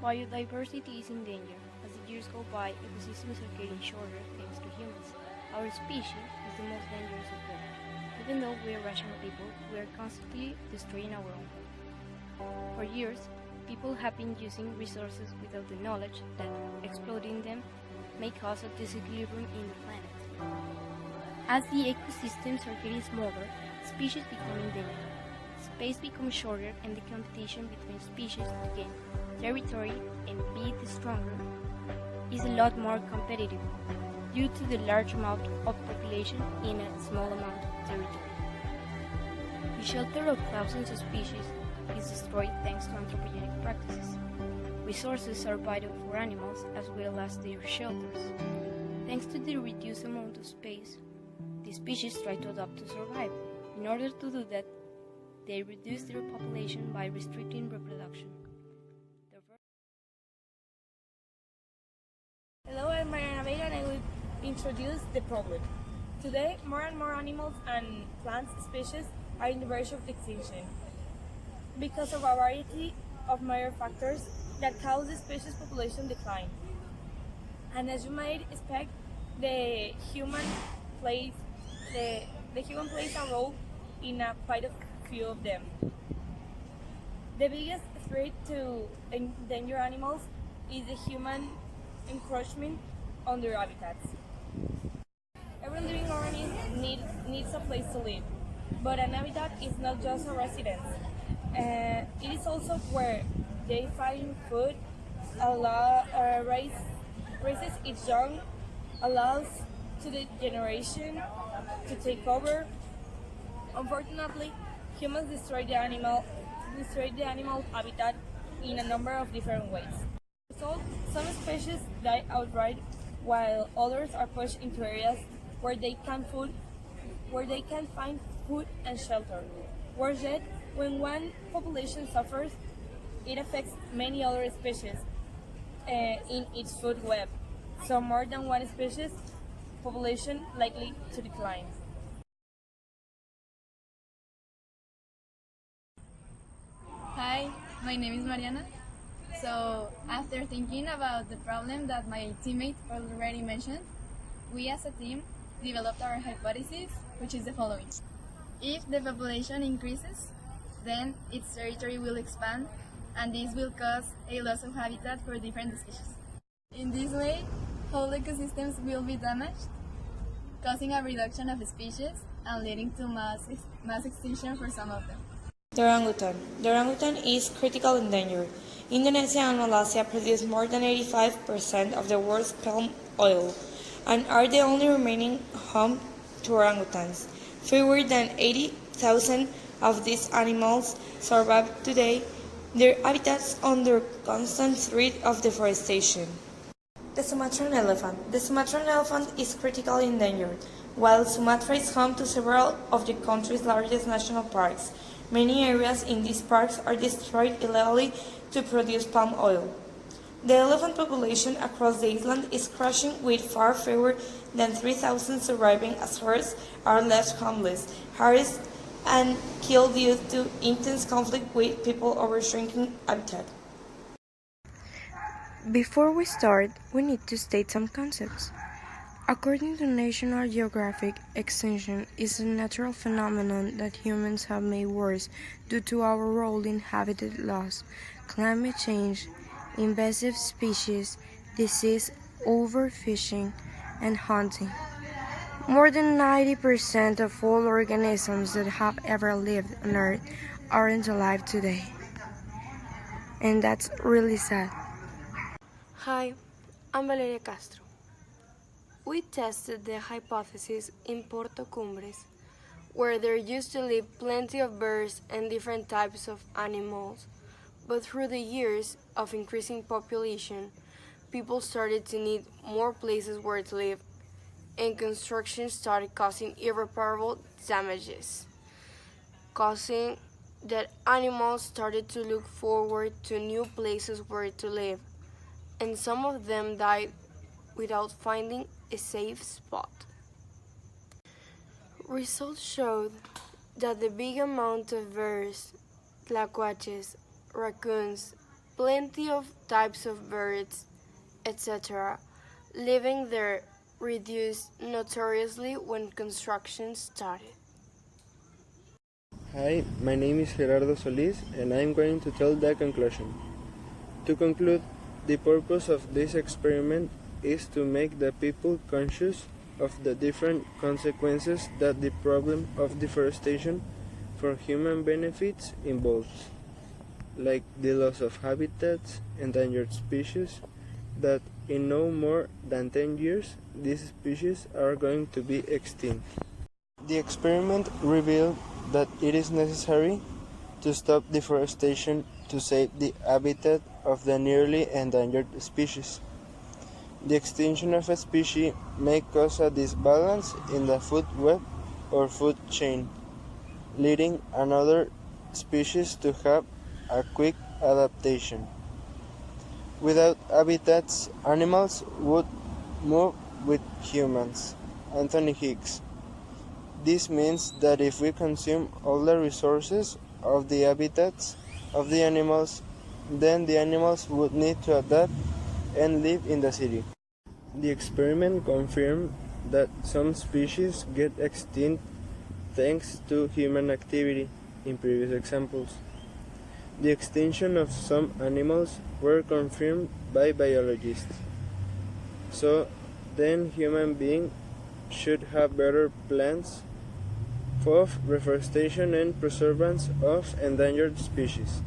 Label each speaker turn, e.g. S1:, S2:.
S1: Biodiversity is in danger. As the years go by, ecosystems are getting shorter thanks to humans. Our species is the most dangerous of all. Even though we are rational people, we are constantly destroying our own. For years, people have been using resources without the knowledge that exploiting them may cause a disequilibrium in the planet. As the ecosystems are getting smaller, species become endangered. Space becomes shorter and the competition between species to gain territory and be the stronger is a lot more competitive due to the large amount of population in a small amount of territory. The shelter of thousands of species is destroyed thanks to anthropogenic practices. Resources are vital for animals as well as their shelters. Thanks to the reduced amount of space, the species try to adapt to survive. In order to do that, they reduce their population by restricting reproduction.
S2: Hello, I'm Mariana Vega and I will introduce the problem. Today, more and more animals and plant species are in the verge of extinction because of a variety of major factors that cause the species population decline. And as you might expect, the human plays a role in quite a few of them. The biggest threat to endangered animals is the human encroachment on their habitats. Every living organism needs a place to live, but an habitat is not just a residence. It is also where they find food, raises its young, allows to the generation to take over. Unfortunately, humans destroy the animal habitat in a number of different ways. So, some species die outright, while others are pushed into areas where they can find food and shelter. Worse yet, when one population suffers, it affects many other species in its food web. So more than one species population likely to decline.
S3: Hi, my name is Mariana. So, after thinking about the problem that my teammate already mentioned, we as a team developed our hypothesis, which is the following. If the population increases, then its territory will expand, and this will cause a loss of habitat for different species. In this way, whole ecosystems will be damaged, causing a reduction of species and leading to mass extinction for some of them.
S4: The orangutan. The orangutan is critically endangered. Indonesia and Malaysia produce more than 85% of the world's palm oil and are the only remaining home to orangutans. Fewer than 80,000 of these animals survive today, their habitats under constant threat of deforestation. The Sumatran elephant. The Sumatran elephant is critically endangered. While Sumatra is home to several of the country's largest national parks, many areas in these parks are destroyed illegally to produce palm oil. The elephant population across the island is crashing, with far fewer than 3,000 surviving as herds are left homeless, harassed, and killed due to intense conflict with people over shrinking habitat.
S5: Before we start, we need to state some concepts. According to National Geographic, extinction is a natural phenomenon that humans have made worse due to our role in habitat loss, climate change, invasive species, disease, overfishing, and hunting. More than 90% of all organisms that have ever lived on Earth aren't alive today. And that's really sad.
S6: Hi, I'm Valeria Castro. We tested the hypothesis in Porto Cumbres, where there used to live plenty of birds and different types of animals, but through the years of increasing population, people started to need more places where to live, and construction started causing irreparable damages, causing that animals started to look forward to new places where to live, and some of them died without finding a safe spot. Results showed that the big amount of birds, tlacuaches, raccoons, plenty of types of birds, etc., living there reduced notoriously when construction started.
S7: Hi, my name is Gerardo Solis and I'm going to tell the conclusion. To conclude, the purpose of this experiment is to make the people conscious of the different consequences that the problem of deforestation for human benefits involves, like the loss of habitats, endangered species, that in no more than 10 years these species are going to be extinct. The experiment revealed that it is necessary to stop deforestation to save the habitat of the nearly endangered species. The extinction of a species may cause a disbalance in the food web or food chain, leading another species to have a quick adaptation. Without habitats, animals would move with humans. Anthony Hicks. This means that if we consume all the resources of the habitats of the animals, then the animals would need to adapt and live in the city. The experiment confirmed that some species get extinct thanks to human activity in previous examples. The extinction of some animals were confirmed by biologists. So then human beings should have better plans of reforestation and preservance of endangered species.